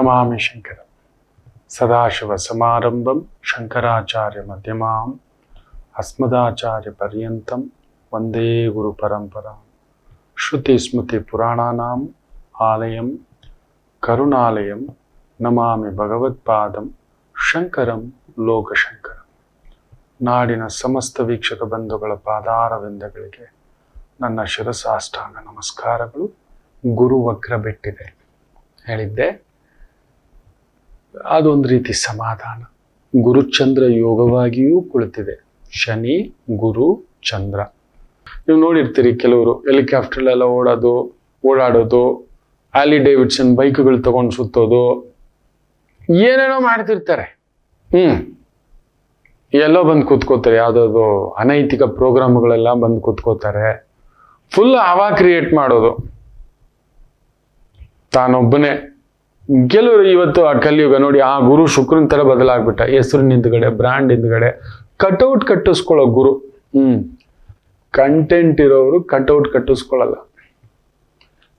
ಪ್ರಣಮಾಮಿ ಶಂಕರ ಸದಾಶಿವ ಸಮಾರಂಭಂ ಶಂಕರಾಚಾರ್ಯ ಮಧ್ಯಮಾಂ ಅಸ್ಮದಾಚಾರ್ಯ ಪರ್ಯಂತಂ ವಂದೇ ಗುರು ಪರಂಪರಾಂ ಶ್ರುತಿ ಸ್ಮೃತಿ ಪುರಾಣಾನಾಂ ಆಲಯಂ ಕರುಣಾಲಯಂ ನಮಾಮಿ ಭಗವತ್ಪಾದಂ ಶಂಕರಂ ಲೋಕಶಂಕರಂ. ನಾಡಿನ ಸಮಸ್ತ ವೀಕ್ಷಕ ಬಂಧುಗಳ ಪಾದಾರವಿಂದಗಳಿಗೆ ನನ್ನ ಶಿರಸಾಷ್ಟಾಂಗ ನಮಸ್ಕಾರಗಳು. ಗುರು ವಕ್ರ ಬಿಟ್ಟಿದೆ ಹೇಳಿದ್ದೆ, ಅದೊಂದು ರೀತಿ ಸಮಾಧಾನ. ಗುರುಚಂದ್ರ ಯೋಗವಾಗಿಯೂ ಕುಳಿತಿದೆ. ಶನಿ ಗುರು ಚಂದ್ರ. ನೀವು ನೋಡಿರ್ತೀರಿ, ಕೆಲವರು ಹೆಲಿಕಾಪ್ಟರ್ಲೆಲ್ಲ ಓಡಾಡೋದು, ಆಲಿ ಡೇವಿಡ್ಸನ್ ಬೈಕ್ಗಳು ತಗೊಂಡು ಸುತ್ತೋದು, ಏನೇನೋ ಮಾಡ್ತಿರ್ತಾರೆ. ಎಲ್ಲೋ ಬಂದು ಕೂತ್ಕೋತಾರೆ, ಯಾವುದಾದ್ರು ಅನೈತಿಕ ಪ್ರೋಗ್ರಾಮ್ಗಳೆಲ್ಲ ಬಂದು ಕೂತ್ಕೋತಾರೆ. ಫುಲ್ ಹವಾ ಕ್ರಿಯೇಟ್ ಮಾಡೋದು ತಾನೊಬ್ಬನೇ. ಕೆಲವರು ಇವತ್ತು ಆ ಕಲಿಯುಗ ನೋಡಿ, ಆ ಗುರು ಶುಕ್ರನ್ ತರ ಬದಲಾಗ್ಬಿಟ್ಟ. ಹೆಸರಿನ ಹಿಂದ್ಗಡೆ, ಬ್ರ್ಯಾಂಡ್ ಹಿಂದ್ಗಡೆ ಕಟ್ಔಟ್ ಕಟ್ಟಿಸ್ಕೊಳ್ಳೋ ಗುರು. ಕಂಟೆಂಟ್ ಇರೋರು ಕಟ್ಔಟ್ ಕಟ್ಟಿಸ್ಕೊಳ್ಳಲ್ಲ.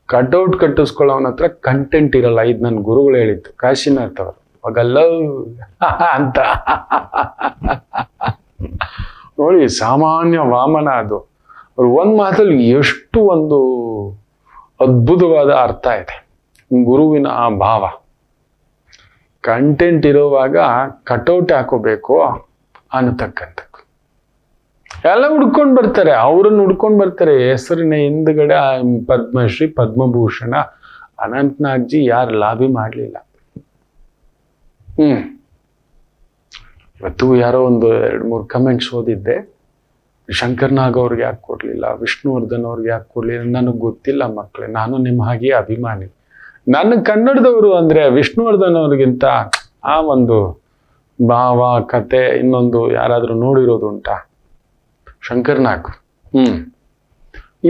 ಕಟ್ಔಟ್ ಕಟ್ಟಿಸ್ಕೊಳ್ಳೋವನ ಹತ್ರ ಕಂಟೆಂಟ್ ಇರಲ್ಲ. ಇದು ನನ್ನ ಗುರುಗಳು ಹೇಳಿದ್ದು, ಕಾಶಿನಾಥ್ ಅವರು. ಅವಾಗಲ್ಲ ಅಂತ ನೋಡಿ, ಸಾಮಾನ್ಯ ವಾಮನ ಅದು. ಅವ್ರು ಒಂದ್ ಮಾತಲ್ಲಿ ಎಷ್ಟು ಒಂದು ಅದ್ಭುತವಾದ ಅರ್ಥ ಇದೆ ಗುರುವಿನ ಆ ಭಾವ. ಕಂಟೆಂಟ್ ಇರೋವಾಗ ಕಟೌಟ್ ಹಾಕೋಬೇಕು ಅನ್ನತಕ್ಕಂಥದ್ದು. ಎಲ್ಲ ಹುಡ್ಕೊಂಡು ಬರ್ತಾರೆ, ಅವ್ರನ್ನ ಹುಡ್ಕೊಂಡು ಬರ್ತಾರೆ. ಹೆಸರಿನ ಹಿಂದ್ಗಡೆ ಪದ್ಮಶ್ರೀ, ಪದ್ಮಭೂಷಣ, ಅನಂತನಾಗ್ಜಿ ಯಾರು ಲಾಬಿ ಮಾಡ್ಲಿಲ್ಲ. ಇವತ್ತು ಯಾರೋ ಒಂದು 2-3 ಕಮೆಂಟ್ಸ್ ಓದಿದ್ದೆ. ಶಂಕರ್ನಾಗ್ ಅವ್ರಿಗೆ ಯಾಕೆ ಕೊಡ್ಲಿಲ್ಲ, ವಿಷ್ಣುವರ್ಧನ್ ಅವ್ರಿಗೆ ಯಾಕೆ ಕೊಡ್ಲಿಲ್ಲ, ನನಗೆ ಗೊತ್ತಿಲ್ಲ ಮಕ್ಕಳೇ. ನಾನು ನಿಮ್ಮ ಹಾಗೆ ಅಭಿಮಾನಿ. ನನ್ನ ಕನ್ನಡದವರು ಅಂದ್ರೆ ವಿಷ್ಣುವರ್ಧನ್ ಅವ್ರಿಗಿಂತ ಆ ಒಂದು ಭಾವ, ಕತೆ ಇನ್ನೊಂದು ಯಾರಾದ್ರೂ ನೋಡಿರೋದು ಉಂಟಾ? ಶಂಕರ್ನಾಗ್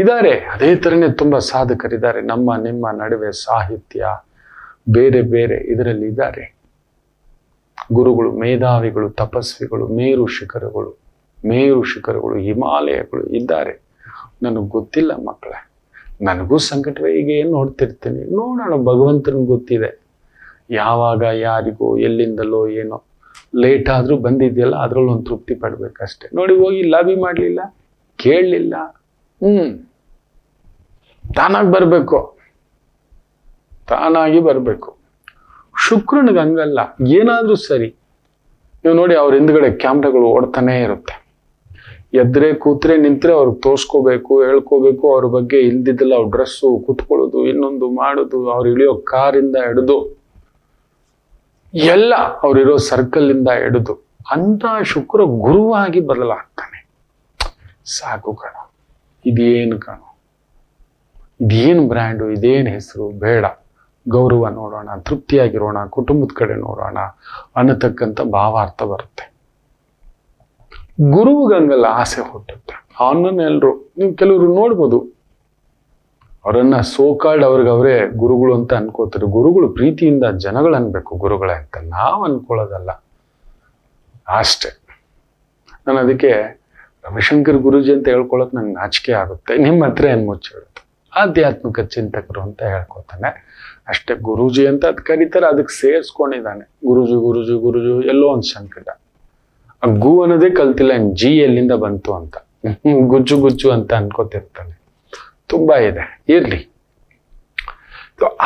ಇದ್ದಾರೆ. ಅದೇ ತರನೇ ತುಂಬಾ ಸಾಧಕರಿದ್ದಾರೆ ನಮ್ಮ ನಿಮ್ಮ ನಡುವೆ. ಸಾಹಿತ್ಯ ಬೇರೆ ಬೇರೆ ಇದರಲ್ಲಿ ಇದ್ದಾರೆ ಗುರುಗಳು, ಮೇಧಾವಿಗಳು, ತಪಸ್ವಿಗಳು, ಮೇರು ಶಿಖರಗಳು, ಹಿಮಾಲಯಗಳು ಇದ್ದಾರೆ. ನನಗೆ ಗೊತ್ತಿಲ್ಲ ಮಕ್ಕಳೇ. ನನಗೂ ಸಂಕಟವೇ. ಈಗ ಏನು ನೋಡ್ತಿರ್ತೀನಿ, ನೋಡೋಣ, ಭಗವಂತನಿಗೆ ಗೊತ್ತಿದೆ. ಯಾವಾಗ ಯಾರಿಗೋ ಎಲ್ಲಿಂದಲೋ ಏನೋ ಲೇಟ್ ಆದ್ರೂ ಬಂದಿದೆಯಲ್ಲ, ಅದ್ರಲ್ಲಿ ಒಂದು ತೃಪ್ತಿ ಪಡ್ಬೇಕಷ್ಟೆ. ನೋಡಿ, ಹೋಗಿ ಲಾಬಿ ಮಾಡ್ಲಿಲ್ಲ, ಕೇಳಲಿಲ್ಲ. ತಾನಾಗಿ ಬರ್ಬೇಕು. ಶುಕ್ರನಿಗೆ ಹಂಗಲ್ಲ. ಏನಾದ್ರೂ ಸರಿ, ನೀವು ನೋಡಿ, ಅವ್ರ ಹಿಂದ್ಗಡೆ ಕ್ಯಾಮ್ರಾಗಳು ಓಡ್ತಾನೆ ಇರುತ್ತೆ. ಎದ್ರೆ ಕೂತ್ರೆ ನಿಂತ್ರೆ ಅವ್ರಿಗೆ ತೋರ್ಸ್ಕೋಬೇಕು, ಹೇಳ್ಕೋಬೇಕು ಅವ್ರ ಬಗ್ಗೆ. ಇಲ್ದಿದ್ದಲ್ಲ ಅವ್ರ ಡ್ರೆಸ್ಸು, ಕೂತ್ಕೊಳ್ಳೋದು, ಇನ್ನೊಂದು ಮಾಡೋದು, ಅವ್ರು ಇಳಿಯೋ ಕಾರಿಂದ ಹಿಡಿದು ಎಲ್ಲ ಅವ್ರಿರೋ ಸರ್ಕಲ್ ಇಂದ ಹಿಡಿದು ಅಂತ ಶುಕ್ರ ಗುರುವಾಗಿ ಬದಲಾಗ್ತಾನೆ. ಸಾಕು ಕಣ, ಇದೇನು ಬ್ರ್ಯಾಂಡು, ಇದೇನು ಹೆಸರು ಬೇಡ. ಗೌರವ ನೋಡೋಣ, ತೃಪ್ತಿಯಾಗಿರೋಣ, ಕುಟುಂಬದ ಕಡೆ ನೋಡೋಣ ಅನ್ನತಕ್ಕಂಥ ಭಾವಾರ್ಥ ಬರುತ್ತೆ. ಗುರುವಿಗಂಗಲ್ಲ ಆಸೆ ಹುಟ್ಟುತ್ತೆ. ಅವನ್ನೆಲ್ಲರೂ ನೀವು ಕೆಲವರು ನೋಡ್ಬೋದು, ಅವರನ್ನ ಸೋಕಾಲ್ಡ್ ಅವ್ರಿಗವರೇ ಗುರುಗಳು ಅಂತ ಅನ್ಕೋತಾರೆ. ಗುರುಗಳು ಪ್ರೀತಿಯಿಂದ ಜನಗಳು ಅನ್ಬೇಕು ಗುರುಗಳೇ ಅಂತ, ನಾವು ಅನ್ಕೊಳ್ಳೋದಲ್ಲ ಅಷ್ಟೇ. ನಾನು ಅದಕ್ಕೆ ರವಿಶಂಕರ್ ಗುರುಜಿ ಅಂತ ಹೇಳ್ಕೊಳ್ಳೋದು ನಂಗೆ ನಾಚಿಕೆ ಆಗುತ್ತೆ. ನಿಮ್ಮ ಹತ್ರ ಏನ್ ಮುಚ್ಚಿಡುತ್ತೆ? ಆಧ್ಯಾತ್ಮಿಕ ಚಿಂತಕರು ಅಂತ ಹೇಳ್ಕೊತಾನೆ ಅಷ್ಟೇ. ಗುರೂಜಿ ಅಂತ ಅದ್ ಕರೀತಾರೆ, ಅದಕ್ಕೆ ಸೇರಿಸ್ಕೊಂಡಿದ್ದಾನೆ. ಗುರುಜು ಎಲ್ಲೋ ಒಂದು ಸಂಕಟ. ಆ ಗು ಅನ್ನೋದೇ ಕಲ್ತಿಲ್ಲ, ಜಿ ಎಲ್ಲಿಂದ ಬಂತು ಅಂತ, ಗುಜ್ಜು ಅಂತ ಅನ್ಕೋತಿರ್ತಾನೆ. ತುಂಬಾ ಇದೆ, ಇರ್ಲಿ.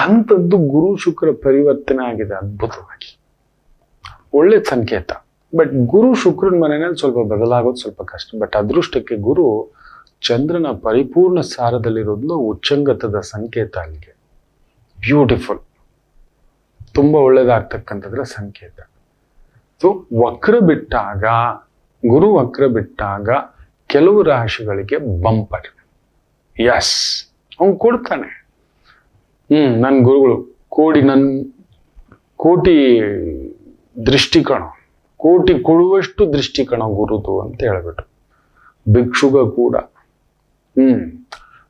ಅಂಥದ್ದು ಗುರು ಶುಕ್ರ ಪರಿವರ್ತನೆ ಆಗಿದೆ ಅದ್ಭುತವಾಗಿ, ಒಳ್ಳೆ ಸಂಕೇತ. ಬಟ್ ಗುರು ಶುಕ್ರನ ಮನೆಯಲ್ಲಿ ಸ್ವಲ್ಪ ಬದಲಾಗೋದು ಸ್ವಲ್ಪ ಕಷ್ಟ. ಬಟ್ ಅದೃಷ್ಟಕ್ಕೆ ಗುರು ಚಂದ್ರನ ಪರಿಪೂರ್ಣ ಸಾರದಲ್ಲಿರೋದ್ನ ಉಚ್ಚಂಗತದ ಸಂಕೇತ ಅಲ್ಲಿಗೆ. ಬ್ಯೂಟಿಫುಲ್, ತುಂಬಾ ಒಳ್ಳೇದಾಗ್ತಕ್ಕಂಥದ್ರ ಸಂಕೇತ. ಸೊ ಗುರು ವಕ್ರ ಬಿಟ್ಟಾಗ ಕೆಲವು ರಾಶಿಗಳಿಗೆ ಬಂಪರ್. ಎಸ್, ಅವನು ಕೊಡ್ತಾನೆ. ನನ್ನ ಗುರುಗಳು ಕೋಟಿ ದೃಷ್ಟಿಕಣ, ಕೋಟಿ ಕೊಡುವಷ್ಟು ದೃಷ್ಟಿಕಣ ಗುರುದು ಅಂತ ಹೇಳ್ಬಿಟ್ಟು. ಭಿಕ್ಷುಗ ಕೂಡ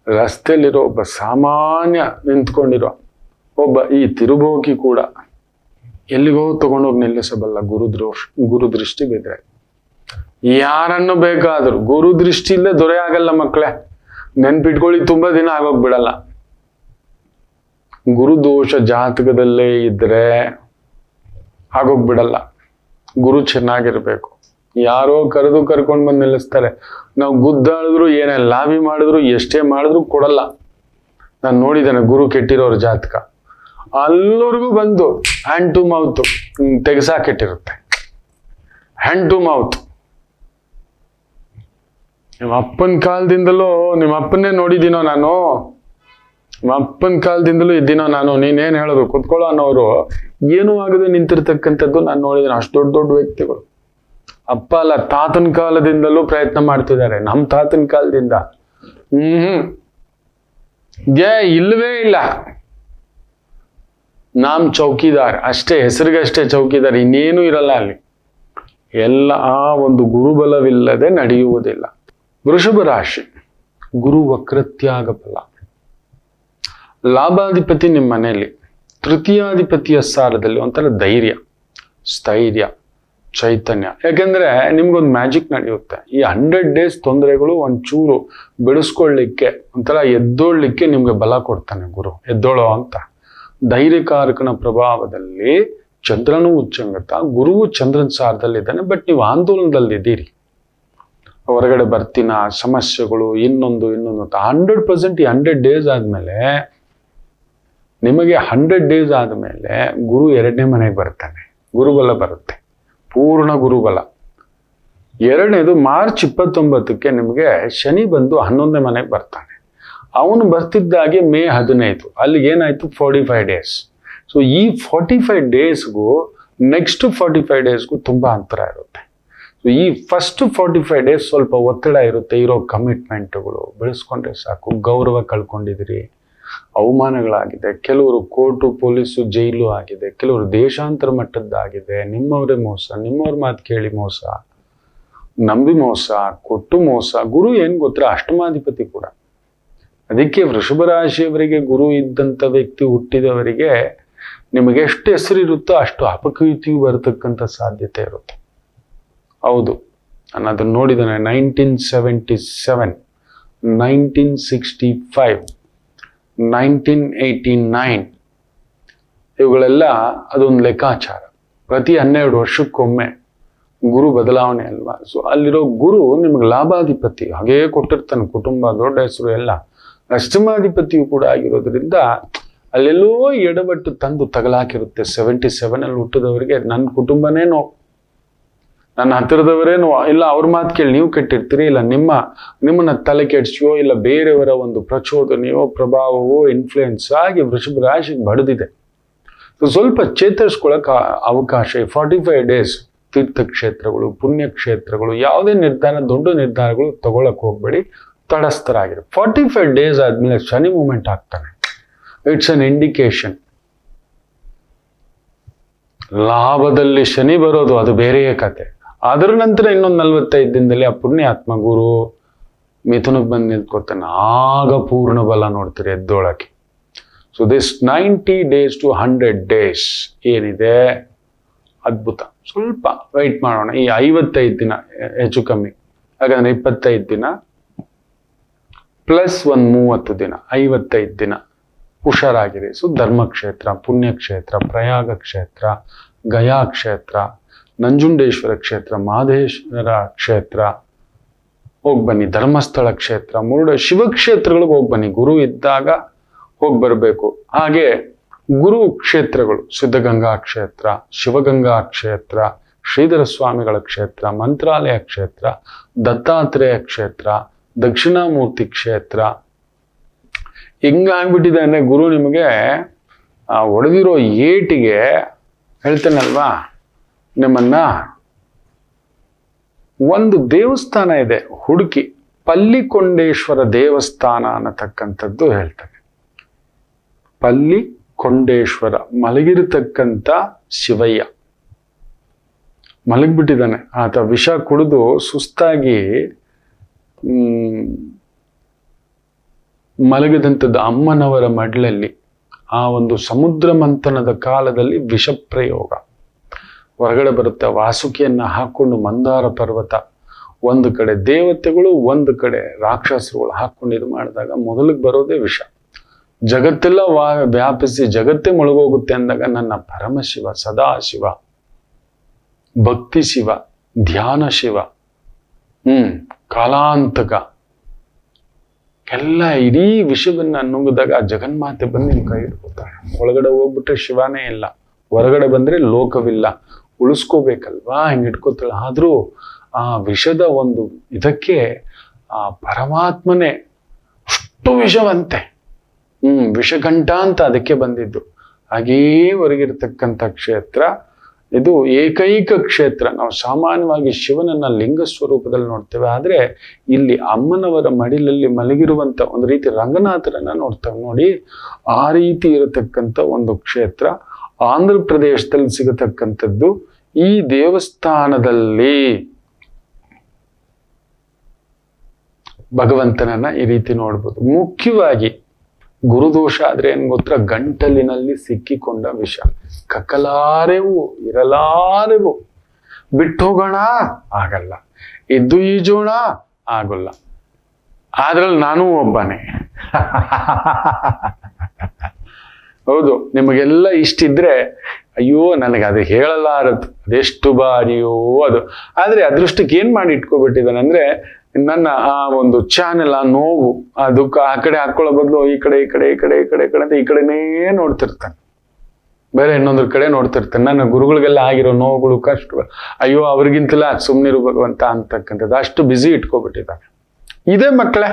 ರಸ್ತೆಯಲ್ಲಿರೋ ಒಬ್ಬ ಸಾಮಾನ್ಯ ನಿಂತ್ಕೊಂಡಿರೋ ಒಬ್ಬ ಈ ತಿರುಬೋಗಿ ಕೂಡ ಎಲ್ಲಿಗೋ ತಗೊಂಡೋಗಿ ನಿಲ್ಲಿಸಬಲ್ಲ ಗುರು ದೃಷ್ಟಿ ಬಿದ್ರೆ. ಯಾರನ್ನು ಬೇಕಾದರೂ ಗುರು ದೃಷ್ಟಿ ಇಲ್ಲದೆ ದೊರೆ ಆಗಲ್ಲ ಮಕ್ಕಳೇ. ನೆನ್ಪಿಟ್ಕೊಳ್ಳಿ, ತುಂಬಾ ದಿನ ಆಗೋಗ್ಬಿಡಲ್ಲ. ಗುರುದೋಷ ಜಾತಕದಲ್ಲೇ ಇದ್ರೆ ಆಗೋಗ್ಬಿಡಲ್ಲ. ಗುರು ಚೆನ್ನಾಗಿರ್ಬೇಕು. ಯಾರೋ ಕರ್ಕೊಂಡು ಬಂದು ನಿಲ್ಲಿಸ್ತಾರೆ. ನಾವು ಗುದ್ದಾಡಿದ್ರು ಏನೇ ಲಾಭಿ ಮಾಡಿದ್ರು ಎಷ್ಟೇ ಮಾಡಿದ್ರು ಕೊಡಲ್ಲ. ನಾನು ನೋಡಿದ್ದೇನೆ ಗುರು ಕೆಟ್ಟಿರೋರ ಜಾತಕ, ಅಲ್ಲವರೆಗೂ ಬಂದು ಹ್ಯಾಂಡ್ ಟು ಮೌತ್ ತೆಗೆಸಾಕಿಟ್ಟಿರುತ್ತೆ. Hand to mouth. ನಿಮ್ಮ ಅಪ್ಪನ ಕಾಲದಿಂದಲೂ ನಿಮ್ಮ ಅಪ್ಪನ್ನೇ ನೋಡಿದ್ದೀನೋ ನಾನು, ನಿಮ್ಮ ಅಪ್ಪನ ಕಾಲದಿಂದಲೂ ಇದ್ದೀನೋ ನಾನು. ನೀನೇನ್ ಹೇಳೋದು ಕುತ್ಕೊಳ್ಳೋ ಅನ್ನೋರು ಏನೂ ಆಗದೆ ನಿಂತಿರ್ತಕ್ಕಂಥದ್ದು ನಾನು ನೋಡಿದ್ದೀನಿ. ಅಷ್ಟು ದೊಡ್ಡ ದೊಡ್ಡ ವ್ಯಕ್ತಿಗಳು. ಅಪ್ಪ ಅಲ್ಲ, ತಾತನ ಕಾಲದಿಂದಲೂ ಪ್ರಯತ್ನ ಮಾಡ್ತಿದ್ದಾರೆ. ನಮ್ಮ ತಾತನ ಕಾಲದಿಂದ ಇಲ್ಲವೇ ಇಲ್ಲ. ನಾಮ್ ಚೌಕಿದಾರ್ ಅಷ್ಟೇ, ಹೆಸರಿಗಷ್ಟೇ ಚೌಕಿದಾರ್, ಇನ್ನೇನು ಇರಲ್ಲ ಅಲ್ಲಿ. ಎಲ್ಲ ಆ ಒಂದು ಗುರುಬಲವಿಲ್ಲದೆ ನಡೆಯುವುದಿಲ್ಲ. ವೃಷಭ ರಾಶಿ, ಗುರು ವಕ್ರತ್ಯಾಗ ಫಲ. ಲಾಭಾಧಿಪತಿ ನಿಮ್ಮ ಮನೆಯಲ್ಲಿ, ತೃತೀಯಾಧಿಪತಿಯ ಸಾರದಲ್ಲಿ ಒಂಥರ ಧೈರ್ಯ, ಸ್ಥೈರ್ಯ, ಚೈತನ್ಯ. ಯಾಕೆಂದ್ರೆ ನಿಮ್ಗೊಂದು ಮ್ಯಾಜಿಕ್ ನಡೆಯುತ್ತೆ. ಈ 100 days ತೊಂದರೆಗಳು ಒಂಚೂರು ಬೆಳೆಸ್ಕೊಳ್ಳಿಕ್ಕೆ, ಒಂಥರ ಎದ್ದೋಳ್ಲಿಕ್ಕೆ ನಿಮ್ಗೆ ಬಲ ಕೊಡ್ತಾನೆ ಗುರು. ಎದ್ದೋಳೋ ಅಂತ. ಧೈರ್ಯಕಾರಕನ ಪ್ರಭಾವದಲ್ಲಿ ಚಂದ್ರನು ಉಚ್ಚಂಗತ, ಗುರುವು ಚಂದ್ರನ ಸಾರದಲ್ಲಿದ್ದಾನೆ. ಬಟ್ ನೀವು ಆಂದೋಲನದಲ್ಲಿದ್ದೀರಿ. ಹೊರಗಡೆ ಬರ್ತೀನ, ಸಮಸ್ಯೆಗಳು, ಇನ್ನೊಂದು 100% ಈ 100 days ಆದ್ಮೇಲೆ ನಿಮಗೆ 100 days ಆದಮೇಲೆ ಗುರು 2ನೇ ಮನೆಗೆ ಬರ್ತಾನೆ. ಗುರುಬಲ ಬರುತ್ತೆ, ಪೂರ್ಣ ಗುರುಬಲ. 2ನೇದು ಮಾರ್ಚ್ 29ಕ್ಕೆ ನಿಮಗೆ ಶನಿ ಬಂದು 11ನೇ ಮನೆಗೆ ಬರ್ತಾನೆ. ಅವನು ಬರ್ತಿದ್ದಾಗೆ ಮೇ 15, ಅಲ್ಲಿಗೆ ಏನಾಯ್ತು 45 days. ಸೊ ಈ 45 daysಗೂ ನೆಕ್ಸ್ಟ್ 45 daysಗೂ ತುಂಬಾ ಅಂತರ ಇರುತ್ತೆ. ಸೊ ಈ ಫಸ್ಟ್ 45 days ಸ್ವಲ್ಪ ಒತ್ತಡ ಇರುತ್ತೆ. ಇರೋ ಕಮಿಟ್ಮೆಂಟ್ಗಳು ಬೆಳೆಸ್ಕೊಂಡ್ರೆ ಸಾಕು. ಗೌರವ ಕಳ್ಕೊಂಡಿದ್ದೀರಿ, ಅವಮಾನಗಳಾಗಿದೆ, ಕೆಲವರು ಕೋರ್ಟು ಪೊಲೀಸು ಜೈಲು ಆಗಿದೆ, ಕೆಲವರು ದೇಶಾಂತರ ಮಟ್ಟದ್ದಾಗಿದೆ. ನಿಮ್ಮವರೇ ಮೋಸ, ನಿಮ್ಮವ್ರ ಮಾತು ಕೇಳಿ ಮೋಸ, ನಂಬಿ ಮೋಸ, ಕೊಟ್ಟು ಮೋಸ. ಗುರು ಏನ್ ಗೊತ್ತಾ, ಅಷ್ಟಮಾಧಿಪತಿ ಕೂಡ. ಅದಕ್ಕೆ ವೃಷಭ ರಾಶಿಯವರಿಗೆ ಗುರು ಇದ್ದಂಥ ವ್ಯಕ್ತಿ ಹುಟ್ಟಿದವರಿಗೆ ನಿಮಗೆ ಎಷ್ಟು ಹೆಸರಿರುತ್ತೋ ಅಷ್ಟು ಅಪಕೀರ್ತಿಯು ಬರತಕ್ಕಂಥ ಸಾಧ್ಯತೆ ಇರುತ್ತೆ. ಹೌದು, ನಾನು ಅದನ್ನು ನೋಡಿದ್ದೇನೆ. 1977, 1965, 1989 ಇವುಗಳೆಲ್ಲ ಅದೊಂದು ಲೆಕ್ಕಾಚಾರ. ಪ್ರತಿ 12 ವರ್ಷಕ್ಕೊಮ್ಮೆ ಗುರು ಬದಲಾವಣೆ ಅಲ್ವಾ. ಸೊ ಅಲ್ಲಿರೋ ಗುರು ನಿಮಗೆ ಲಾಭಾಧಿಪತಿ, ಹಾಗೇ ಕೊಟ್ಟಿರ್ತಾನೆ. ಕುಟುಂಬ, ದೊಡ್ಡ ಹೆಸರು ಎಲ್ಲ. ಅಷ್ಟಮಾಧಿಪತಿಯು ಕೂಡ ಆಗಿರೋದ್ರಿಂದ ಅಲ್ಲೆಲ್ಲೋ ಎಡವಟ್ಟು ತಂದು ತಗಲಾಕಿರುತ್ತೆ. 77 ಹುಟ್ಟಿದವರಿಗೆ ನನ್ನ ಕುಟುಂಬನೇ ನೋವು, ನನ್ನ ಹತ್ತಿರದವರೇನು ಇಲ್ಲ, ಅವ್ರ ಮಾತು ಕೇಳಿ ನೀವು ಕೆಟ್ಟಿರ್ತೀರಿ, ಇಲ್ಲ ನಿಮ್ಮನ್ನ ತಲೆ ಕೆಡಿಸಿಯೋ, ಇಲ್ಲ ಬೇರೆಯವರ ಒಂದು ಪ್ರಚೋದನೆಯೋ, ಪ್ರಭಾವವೋ, ಇನ್ಫ್ಲೂಯೆನ್ಸ್ ಆಗಿ ವೃಷಭ ರಾಶಿಗೆ ಬಡಿದಿದೆ. ಸ್ವಲ್ಪ ಚೇತರಿಸ್ಕೊಳಕ್ ಅವಕಾಶ. 45 days ತೀರ್ಥಕ್ಷೇತ್ರಗಳು, ಪುಣ್ಯಕ್ಷೇತ್ರಗಳು, ಯಾವುದೇ ನಿರ್ಧಾರ, ದೊಡ್ಡ ನಿರ್ಧಾರಗಳು ತಗೊಳಕ್ ಹೋಗ್ಬೇಡಿ, ತಡಸ್ಥರಾಗಿರಿ. 45 days ಆದ್ಮೇಲೆ ಶನಿ ಮೂಮೆಂಟ್ ಆಗ್ತಾನೆ. It's an indication. ಲಾಭದಲ್ಲಿ ಶನಿ ಬರೋದು ಅದು ಬೇರೆಯೇ ಕತೆ. ಅದರ ನಂತರ ಇನ್ನೊಂದು 45 ದಿನದಲ್ಲಿ ಆ ಪುಣ್ಯಾತ್ಮ ಗುರು ಮಿಥುನಕ್ಕೆ ಬಂದು ನಿಂತ್ಕೊತಾನೆ. ಆಗ ಪೂರ್ಣ ಬಲ ನೋಡ್ತೀರಿ ಎದ್ದೋಳಕ್ಕೆ. So this 90 days to 100 days ಏನಿದೆ ಅದ್ಭುತ. ಸ್ವಲ್ಪ ವೆಯ್ಟ್ ಮಾಡೋಣ. ಈ 55 ದಿನ ಹೆಚ್ಚು ಕಮ್ಮಿ, ಹಾಗಾದ್ರೆ 25 ದಿನ ಪ್ಲಸ್ ಒಂದು 30 ದಿನ, 55 ದಿನ ಹುಷಾರಾಗಿದೆ. ಸೊ ಧರ್ಮಕ್ಷೇತ್ರ, ಪುಣ್ಯಕ್ಷೇತ್ರ, ಪ್ರಯಾಗ ಕ್ಷೇತ್ರ, ಗಯಾ ಕ್ಷೇತ್ರ, ನಂಜುಂಡೇಶ್ವರ ಕ್ಷೇತ್ರ, ಮಹದೇಶ್ವರ ಕ್ಷೇತ್ರ ಹೋಗಿ ಬನ್ನಿ. ಧರ್ಮಸ್ಥಳ ಕ್ಷೇತ್ರ, ಶಿವಕ್ಷೇತ್ರಗಳಿಗೆ ಹೋಗಿ ಬನ್ನಿ. ಗುರು ಇದ್ದಾಗ ಹೋಗಿ ಬರಬೇಕು. ಹಾಗೆ ಗುರು ಕ್ಷೇತ್ರಗಳು ಸಿದ್ಧಗಂಗಾ ಕ್ಷೇತ್ರ, ಶಿವಗಂಗಾ ಕ್ಷೇತ್ರ, ಶ್ರೀಧರ ಸ್ವಾಮಿಗಳ ಕ್ಷೇತ್ರ, ಮಂತ್ರಾಲಯ ಕ್ಷೇತ್ರ, ದತ್ತಾತ್ರೇಯ ಕ್ಷೇತ್ರ, ದಕ್ಷಿಣಾಮೂರ್ತಿ ಕ್ಷೇತ್ರ. ಹಿಂಗಾಗ್ಬಿಟ್ಟಿದೆ ಅಂದ್ರೆ ಗುರು ನಿಮಗೆ ಹೊಡೆದಿರೋ ಏಟಿಗೆ ಹೇಳ್ತೇನಲ್ವಾ, ನಿಮ್ಮನ್ನ ಒಂದು ದೇವಸ್ಥಾನ ಇದೆ ಹುಡುಕಿ, ಪಲ್ಲಿಕೊಂಡೇಶ್ವರ ದೇವಸ್ಥಾನ ಅನ್ನತಕ್ಕಂಥದ್ದು ಹೇಳ್ತಾರೆ. ಪಲ್ಲಿಕೊಂಡೇಶ್ವರ ಮಲಗಿರತಕ್ಕಂಥ ಶಿವಯ್ಯ ಮಲಗಿಬಿಟ್ಟಿದ್ದಾನೆ. ಆತ ವಿಷ ಕುಡಿದು ಸುಸ್ತಾಗಿ ಮಲಗಿದಂಥದ್ದು ಅಮ್ಮನವರ ಮಡ್ಲಲ್ಲಿ. ಆ ಒಂದು ಸಮುದ್ರ ಮಂಥನದ ಕಾಲದಲ್ಲಿ ವಿಷ ಪ್ರಯೋಗ ಹೊರಗಡೆ ಬರುತ್ತೆ. ವಾಸುಕಿಯನ್ನ ಹಾಕೊಂಡು ಮಂದಾರ ಪರ್ವತ, ಒಂದು ಕಡೆ ದೇವತೆಗಳು, ಒಂದು ಕಡೆ ರಾಕ್ಷಸರುಗಳು ಹಾಕೊಂಡು ಇದು ಮಾಡಿದಾಗ ಮೊದಲಿಗೆ ಬರೋದೇ ವಿಷ. ಜಗತ್ತೆಲ್ಲ ವ್ಯಾಪಿಸಿ ಜಗತ್ತೇ ಮುಳುಗೋಗುತ್ತೆ ಅಂದಾಗ ನನ್ನ ಪರಮಶಿವ, ಸದಾಶಿವ, ಭಕ್ತಿ ಶಿವ, ಧ್ಯಾನ ಶಿವ, ಕಾಲಾಂತಕ ಎಲ್ಲ ಇಡೀ ವಿಷಯವನ್ನ ನುಂಗಿದಾಗ ಜಗನ್ಮಾತೆ ಬಂದು ನಿನ್ ಕೈ ಹಿಡ್ಕೊತಾಳೆ. ಒಳಗಡೆ ಹೋಗ್ಬಿಟ್ರೆ ಶಿವನೇ ಇಲ್ಲ, ಹೊರಗಡೆ ಬಂದ್ರೆ ಲೋಕವಿಲ್ಲ, ಉಳಿಸ್ಕೋಬೇಕಲ್ವಾ, ಹಿಂಗ್ ಇಟ್ಕೋತಾಳೆ. ಆದ್ರೂ ಆ ವಿಷದ ಒಂದು ಇದಕ್ಕೆ ಆ ಪರಮಾತ್ಮನೇ ಅಷ್ಟು ವಿಷವಂತೆ, ವಿಷಗಂಟ ಅಂತ ಅದಕ್ಕೆ ಬಂದಿದ್ದು. ಹಾಗೇ ಹೊರಗಿರ್ತಕ್ಕಂಥ ಕ್ಷೇತ್ರ ಇದು ಏಕೈಕ ಕ್ಷೇತ್ರ. ನಾವು ಸಾಮಾನ್ಯವಾಗಿ ಶಿವನನ್ನ ಲಿಂಗ ಸ್ವರೂಪದಲ್ಲಿ ನೋಡ್ತೇವೆ, ಆದ್ರೆ ಇಲ್ಲಿ ಅಮ್ಮನವರ ಮಡಿಲಲ್ಲಿ ಮಲಗಿರುವಂತ ಒಂದು ರೀತಿ ರಂಗನಾಥರನ್ನ ನೋಡ್ತೇವೆ ನೋಡಿ. ಆ ರೀತಿ ಇರತಕ್ಕಂಥ ಒಂದು ಕ್ಷೇತ್ರ ಆಂಧ್ರ ಪ್ರದೇಶದಲ್ಲಿ ಸಿಗತಕ್ಕಂಥದ್ದು. ಈ ದೇವಸ್ಥಾನದಲ್ಲಿ ಭಗವಂತನನ್ನ ಈ ರೀತಿ ನೋಡ್ಬೋದು. ಮುಖ್ಯವಾಗಿ ಗುರುದೋಷ ಆದ್ರೆ ಏನ್ ಗೊತ್ತಾ, ಗಂಟಲಿನಲ್ಲಿ ಸಿಕ್ಕಿಕೊಂಡ ವಿಷ, ಕಕ್ಕಲಾರೆವು, ಇರಲಾರೆವು, ಬಿಟ್ಟು ಹೋಗೋಣ ಆಗಲ್ಲ, ಎದ್ದು ಈಜೋಣ ಆಗೋಲ್ಲ. ಅದ್ರಲ್ಲಿ ನಾನೂ ಒಬ್ಬನೇ. ಹೌದು, ನಿಮಗೆಲ್ಲ ಇಷ್ಟಿದ್ರೆ ಅಯ್ಯೋ ನನಗೆ ಅದು ಹೇಳಲಾರದು, ಅದೆಷ್ಟು ಬಾರಿಯೋ ಅದು. ಆದ್ರೆ ಅದೃಷ್ಟಕ್ಕೆ ಏನ್ ಮಾಡಿ ಇಟ್ಕೊಬಿಟ್ಟಿದ್ದಾನೆ ಅಂದ್ರೆ, ನನ್ನ ಆ ಒಂದು ಚಾನೆಲ್, ಆ ನೋವು, ಆ ದುಃಖ ಆ ಕಡೆ ಹಾಕೊಳ್ಳೋ ಬದಲು ಈ ಕಡೆ ಅಂತ ಈ ಕಡೆನೇ ನೋಡ್ತಿರ್ತಾನೆ, ಬೇರೆ ಇನ್ನೊಂದ್ರ ಕಡೆ ನೋಡ್ತಿರ್ತಾನೆ. ನನ್ನ ಗುರುಗಳಿಗೆಲ್ಲ ಆಗಿರೋ ನೋವುಗಳು, ಕಷ್ಟ, ಅಯ್ಯೋ ಅವ್ರಿಗಿಂತಲ್ಲ ಸುಮ್ನಿರು ಭಗವಂತ ಅಂತಕ್ಕಂಥದ್ದು, ಅಷ್ಟು ಬ್ಯುಸಿ ಇಟ್ಕೊಬಿಟ್ಟಿದ್ದಾನೆ. ಇದೇ ಮಕ್ಕಳೇ,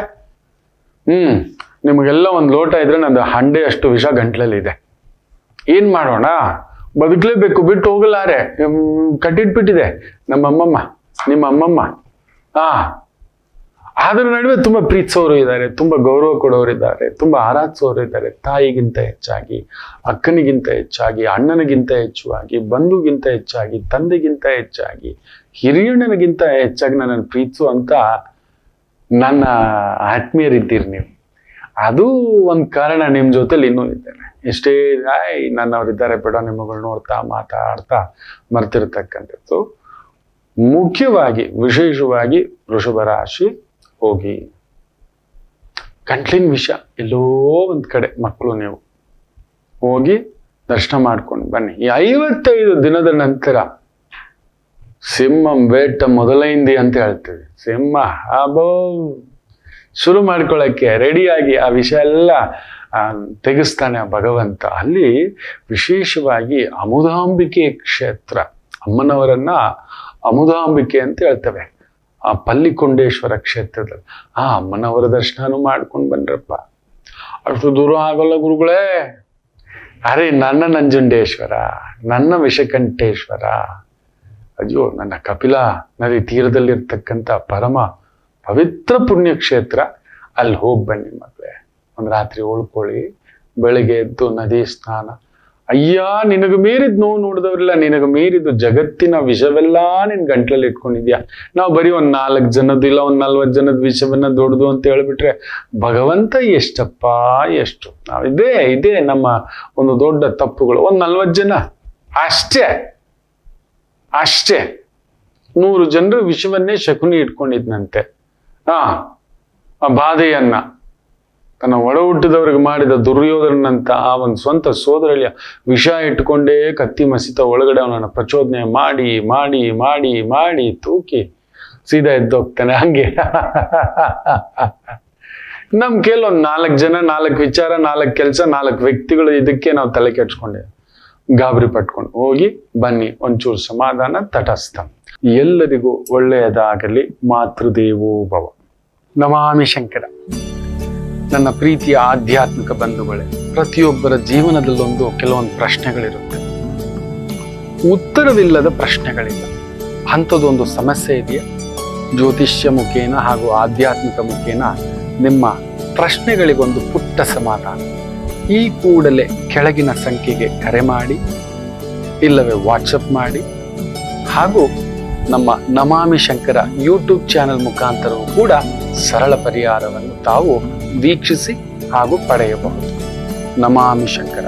ನಿಮಗೆಲ್ಲ ಒಂದು ಲೋಟ ಇದ್ರೆ ನಂದು ಹಂಡೆ ಅಷ್ಟು ವಿಷ ಗಂಟ್ಲಲ್ಲಿ ಇದೆ. ಏನ್ ಮಾಡೋಣ, ಬದುಕಲೇಬೇಕು, ಬಿಟ್ಟು ಹೋಗಲಾರೆ, ಕಟ್ಟಿಟ್ಬಿಟ್ಟಿದೆ ನಮ್ಮಮ್ಮಮ್ಮ, ನಿಮ್ಮ ಅಮ್ಮಮ್ಮ. ಅದ್ರ ನಡುವೆ ತುಂಬಾ ಪ್ರೀತಿಸೋರು ಇದ್ದಾರೆ, ತುಂಬಾ ಗೌರವ ಕೊಡೋರಿದ್ದಾರೆ, ತುಂಬಾ ಆರಾಧಿಸೋರು ಇದ್ದಾರೆ. ತಾಯಿಗಿಂತ ಹೆಚ್ಚಾಗಿ, ಅಕ್ಕನಿಗಿಂತ ಹೆಚ್ಚಾಗಿ, ಅಣ್ಣನಿಗಿಂತ ಹೆಚ್ಚಾಗಿ, ಬಂಧುಗಿಂತ ಹೆಚ್ಚಾಗಿ, ತಂದೆಗಿಂತ ಹೆಚ್ಚಾಗಿ, ಹಿರಿಯಣ್ಣನಿಗಿಂತ ಹೆಚ್ಚಾಗಿ ನನ್ನನ್ನು ಪ್ರೀತಿಸುವಂತ ನನ್ನ ಆತ್ಮೀಯರಿದ್ದೀರಿ ನೀವು. ಅದು ಒಂದು ಕಾರಣ, ನಿಮ್ ಜೊತೆಲಿ ಇನ್ನೂ ಇದ್ದೇನೆ. ಎಷ್ಟೇ ನನ್ನವರಿದ್ದಾರೆ ಬೇಡ, ನಿಮ್ಮಗಳು ನೋಡ್ತಾ ಮಾತಾಡ್ತಾ ಮರ್ತಿರ್ತಕ್ಕಂಥದ್ದು. ಮುಖ್ಯವಾಗಿ ವಿಶೇಷವಾಗಿ ವೃಷಭ ರಾಶಿ ಹೋಗಿ ಗಂಟ್ಲಿನ ವಿಷ ಎಲ್ಲೋ ಒಂದ್ ಕಡೆ ಮಕ್ಕಳು ನೀವು ಹೋಗಿ ದರ್ಶನ ಮಾಡ್ಕೊಂಡು ಬನ್ನಿ. ಈ 55 ದಿನದ ನಂತರ ಸಿಂಹಂ ವೇಟ ಮೊದಲೈಂದಿ ಅಂತ ಹೇಳ್ತೀವಿ. ಸಿಂಹ ಅಬೋ ಶುರು ಮಾಡ್ಕೊಳ್ಳಕ್ಕೆ ರೆಡಿಯಾಗಿ ಆ ವಿಷಯ ಎಲ್ಲ ತೆಗೆಸ್ತಾನೆ ಆ ಭಗವಂತ. ಅಲ್ಲಿ ವಿಶೇಷವಾಗಿ ಅಮುದಾಂಬಿಕೆ ಕ್ಷೇತ್ರ, ಅಮ್ಮನವರನ್ನ ಅಮುದಾಂಬಿಕೆ ಅಂತ ಹೇಳ್ತೇವೆ. ಆ ಪಲ್ಲಿಕೊಂಡೇಶ್ವರ ಕ್ಷೇತ್ರದಲ್ಲಿ ಆ ಅಮ್ಮನವರ ದರ್ಶನನೂ ಮಾಡ್ಕೊಂಡು ಬನ್ರಪ್ಪ. ಅಷ್ಟು ದೂರ ಆಗೋಲ್ಲ ಗುರುಗಳೇ. ಅರೆ ನನ್ನ ನಂಜುಂಡೇಶ್ವರ, ನನ್ನ ವಿಷಕಂಠೇಶ್ವರ, ಅಯ್ಯೋ ನನ್ನ ಕಪಿಲ ನದಿ ತೀರದಲ್ಲಿರ್ತಕ್ಕಂಥ ಪರಮ ಪವಿತ್ರ ಪುಣ್ಯಕ್ಷೇತ್ರ, ಅಲ್ಲಿ ಹೋಗಿ ಬನ್ನಿ ಮಕ್ಕಳೇ. ಒಂದು ರಾತ್ರಿ ಉಳ್ಕೊಳ್ಳಿ, ಬೆಳಿಗ್ಗೆ ಎದ್ದು ನದಿ ಸ್ನಾನ. ಅಯ್ಯ ನಿನಗೆ ಮೀರಿದ್ ನೋವು ನೋಡಿದವ್ರಿಲ್ಲ, ನಿನಗೆ ಮೀರಿದ್ದು ಜಗತ್ತಿನ ವಿಷವೆಲ್ಲ ನಿನ್ ಗಂಟ್ಲಲ್ಲಿ ಇಟ್ಕೊಂಡಿದ್ಯಾ. ನಾವು ಬರೀ ಒಂದ್ 4 ಜನದ್ದು ಇಲ್ಲ 40 ಜನದ ವಿಷವನ್ನ ದೊಡ್ಡದು ಅಂತ ಹೇಳ್ಬಿಟ್ರೆ ಭಗವಂತ ಎಷ್ಟಪ್ಪ ಎಷ್ಟು. ನಾವು ಇದೇ ನಮ್ಮ ಒಂದು ದೊಡ್ಡ ತಪ್ಪುಗಳು. 40 ಜನ ಅಷ್ಟೇ 100 ಜನರ ವಿಷವನ್ನೇ ಶಕುನಿ ಇಟ್ಕೊಂಡಿದ್ನಂತೆ. ಆ ಬಾಧೆಯನ್ನ ತನ್ನ ಒಡ ಹುಟ್ಟಿದವ್ರಿಗೆ ಮಾಡಿದ ದುರ್ಯೋಧನಂತ ಆ ಒಂದು ಸ್ವಂತ ಸೋದರಳಿಯ ವಿಷ ಇಟ್ಕೊಂಡೇ ಕತ್ತಿ ಮಸಿತ ಒಳಗಡೆ ಅವನನ್ನ ಪ್ರಚೋದನೆ ಮಾಡಿ ಮಾಡಿ ಮಾಡಿ ಮಾಡಿ ತೂಕಿ ಸೀದಾ ಎದ್ದೋಗ್ತಾನೆ. ಹಂಗೆ ನಮ್ ಕೆಲವೊಂದು 4 ಜನ, 4 ವಿಚಾರ, 4 ಕೆಲಸ, 4 ವ್ಯಕ್ತಿಗಳು, ಇದಕ್ಕೆ ನಾವು ತಲೆ ಕೆಡ್ಸ್ಕೊಂಡೆ ಗಾಬರಿ ಪಟ್ಕೊಂಡು ಹೋಗಿ ಬನ್ನಿ. ಒಂಚೂರು ಸಮಾಧಾನ, ತಟಸ್ಥ. ಎಲ್ಲರಿಗೂ ಒಳ್ಳೆಯದಾಗಲಿ. ಮಾತೃದೇವೋ ಭವ. ನಮಾಮಿ ಶಂಕರ. ನನ್ನ ಪ್ರೀತಿಯ ಆಧ್ಯಾತ್ಮಿಕ ಬಂಧುಗಳೇ, ಪ್ರತಿಯೊಬ್ಬರ ಜೀವನದಲ್ಲೊಂದು ಕೆಲವೊಂದು ಪ್ರಶ್ನೆಗಳಿರುತ್ತೆ, ಉತ್ತರವಿಲ್ಲದ ಪ್ರಶ್ನೆಗಳಿಲ್ಲ. ಅಂಥದ್ದೊಂದು ಸಮಸ್ಯೆ ಇದೆಯಾ? ಜ್ಯೋತಿಷ್ಯ ಮುಖೇನ ಹಾಗೂ ಆಧ್ಯಾತ್ಮಿಕ ಮುಖೇನ ನಿಮ್ಮ ಪ್ರಶ್ನೆಗಳಿಗೊಂದು ಪುಟ್ಟ ಸಮಾಧಾನ. ಈ ಕೂಡಲೇ ಕೆಳಗಿನ ಸಂಖ್ಯೆಗೆ ಕರೆ ಮಾಡಿ, ಇಲ್ಲವೇ ವಾಟ್ಸಪ್ ಮಾಡಿ, ಹಾಗೂ ನಮ್ಮ ನಮಾಮಿ ಶಂಕರ ಯೂಟ್ಯೂಬ್ ಚಾನೆಲ್ ಮುಖಾಂತರವೂ ಕೂಡ ಸರಳ ಪರಿಹಾರವನ್ನು ತಾವು ವೀಕ್ಷಿಸಿ ಹಾಗೂ ಪಡೆಯಬಹುದು. ನಮಾಮಿ ಶಂಕರ.